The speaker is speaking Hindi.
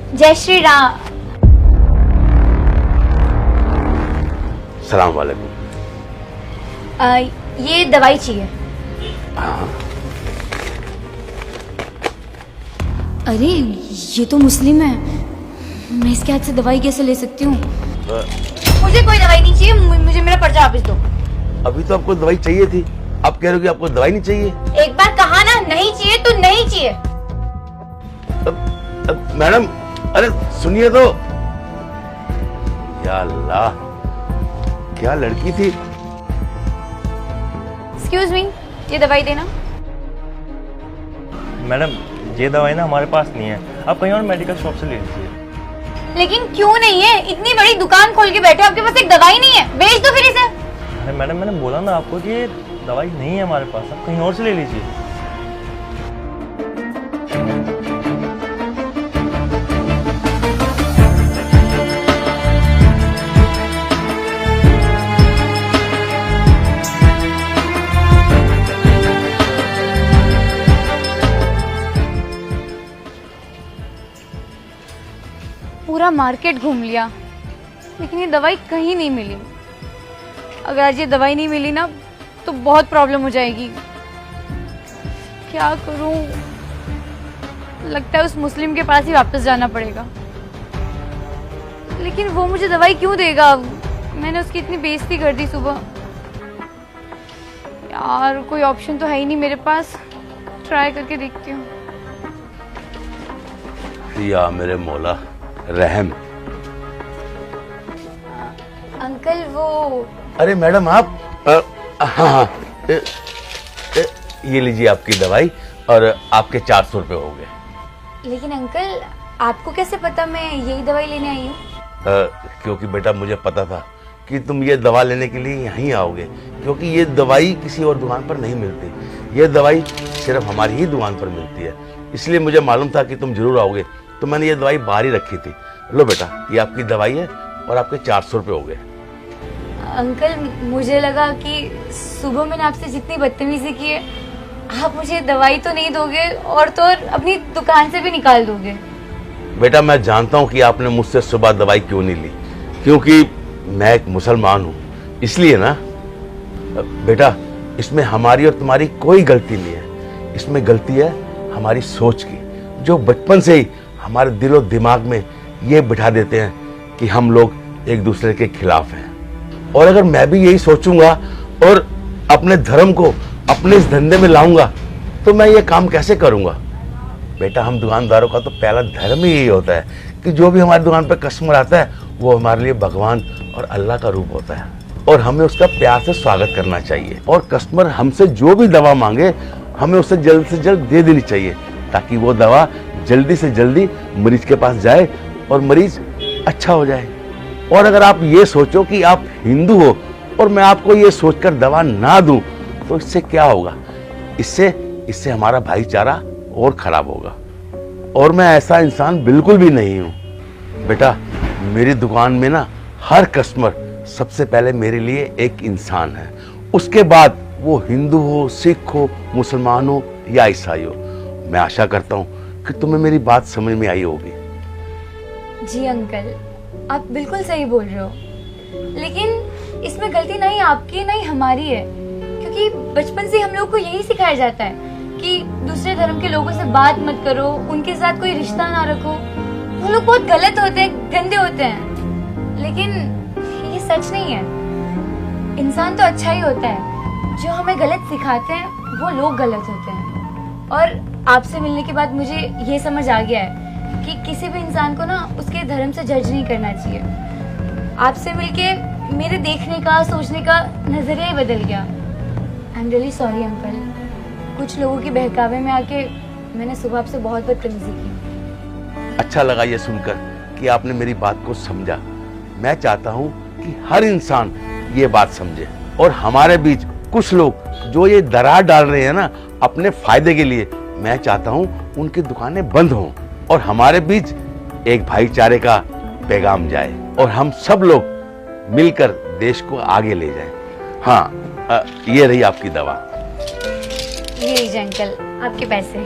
जय श्री राम। सलाम वालेकुम। ये दवाई चाहिए। हाँ। अरे ये तो मुस्लिम है, मैं इसके हाथ से दवाई कैसे ले सकती हूँ? मुझे कोई दवाई नहीं चाहिए, मुझे मेरा पर्चा वापस दो। अभी तो आपको दवाई चाहिए थी, आप कह रहे हो कि आपको दवाई नहीं चाहिए। एक बार कहा ना नहीं चाहिए तो नहीं चाहिए। मैडम अरे सुनिए तो। या अल्लाह, क्या लड़की थी। एक्सक्यूज मी, ये दवाई देना। मैडम ये दवाई ना हमारे पास नहीं है, आप कहीं और मेडिकल शॉप से ले लीजिए। लेकिन क्यों नहीं है? इतनी बड़ी दुकान खोल के बैठे, आपके पास एक दवाई नहीं है, बेच दो फिर इसे। अरे मैडम मैंने बोला ना आपको कि ये दवाई नहीं है हमारे पास, आप कहीं और से ले लीजिए। पूरा मार्केट घूम लिया, लेकिन ये दवाई कहीं नहीं मिली। अगर आज ये दवाई नहीं मिली ना तो बहुत प्रॉब्लम हो जाएगी। क्या करूं? लगता है उस मुस्लिम के पास ही वापस जाना पड़ेगा। लेकिन वो मुझे दवाई क्यों देगा? मैंने उसकी इतनी बेइज्जती कर दी सुबह। यार कोई ऑप्शन तो है ही नहीं मेरे पास, ट्राई करके देखती हूँ। या मेरे मौला रहम। अंकल वो अरे मैडम आप हाँ, ये लीजिए आपकी दवाई और आपके 400 रुपये हो गए। लेकिन अंकल आपको कैसे पता मैं यही दवाई लेने आई हूँ? क्योंकि बेटा मुझे पता था कि तुम ये दवा लेने के लिए यहीं आओगे, क्योंकि ये दवाई किसी और दुकान पर नहीं मिलती। ये दवाई सिर्फ हमारी ही दुकान पर मिलती है, इसलिए मुझे मालूम था कि तुम जरूर आओगे, तो मैंने ये दवाई बाहर ही रखी थी। लो बेटा, ये आपकी दवाई है और आपके 400 रुपये हो गए। अंकल मुझे लगा कि सुबह मैंने आपसे जितनी बदतमीजी की है, आप मुझे दवाई तो नहीं दोगे और तो और अपनी दुकान से भी निकाल दोगे। बेटा मैं जानता हूँ कि आपने मुझसे सुबह दवाई क्यों नहीं ली, क्योंकि मैं एक मुसलमान हूँ, इसलिए ना। बेटा इसमें हमारी और तुम्हारी कोई गलती नहीं है, इसमें गलती है हमारी सोच की, जो बचपन से ही हमारे दिलो दिमाग में ये बिठा देते हैं कि हम लोग एक दूसरे के खिलाफ हैं। और अगर मैं भी यही सोचूंगा और अपने धर्म को अपने इस धंधे में लाऊंगा तो मैं ये काम कैसे करूंगा? बेटा हम दुकानदारों का तो पहला धर्म ही यही होता है कि जो भी हमारी दुकान पर कस्टमर आता है वो हमारे लिए भगवान और अल्लाह का रूप होता है, और हमें उसका प्यार से स्वागत करना चाहिए। और कस्टमर हमसे जो भी दवा मांगे हमें उसे जल्द से जल्द दे देनी चाहिए, ताकि वो दवा जल्दी से जल्दी मरीज के पास जाए और मरीज अच्छा हो जाए। और अगर आप ये सोचो कि आप हिंदू हो और मैं आपको ये सोचकर दवा ना दूं तो इससे क्या होगा? इससे हमारा भाईचारा और खराब होगा, और मैं ऐसा इंसान बिल्कुल भी नहीं हूं। बेटा मेरी दुकान में ना हर कस्टमर सबसे पहले मेरे लिए एक इंसान है, उसके बाद वो हिंदू हो, सिख हो, मुसलमान हो या ईसाई हो। मैं आशा करता हूं कि तुम्हें मेरी बात समझ में आई होगी। जी अंकल आप बिल्कुल सही बोल रहे हो, लेकिन इसमें गलती नहीं आपकी नहीं हमारी है, क्योंकि बचपन से हम लोग को यही सिखाया जाता है कि दूसरे धर्म के लोगों से बात मत करो, उनके साथ कोई रिश्ता ना रखो। वो लोग बहुत गलत होते हैं, गंदे होते हैं। लेकिन ये सच नहीं है, इंसान तो अच्छा ही होता है। जो हमें गलत सिखाते हैं वो लोग गलत होते हैं। और आपसे मिलने के बाद मुझे ये समझ आ गया है कि किसी भी इंसान को ना उसके धर्म से जज नहीं करना चाहिए। आपसे मिलके मेरे देखने का, सोचने का नजरिया ही बदल गया। I am really sorry uncle, कुछ लोगों के बहकावे में आके मैंने सुबह आपसे बहुत बदतमीजी की। अच्छा लगा ये सुनकर कि आपने मेरी बात को समझा। मैं चाहता हूँ कि हर इंसान ये बात समझे, और हमारे बीच कुछ लोग जो ये दरार डाल रहे हैं ना अपने फायदे के लिए, मैं चाहता हूँ उनकी दुकानें बंद हों और हमारे बीच एक भाईचारे का पैगाम जाए और हम सब लोग मिलकर देश को आगे ले जाएं। हाँ, ये रही आपकी दवा। ये लीजिए अंकल आपके पैसे।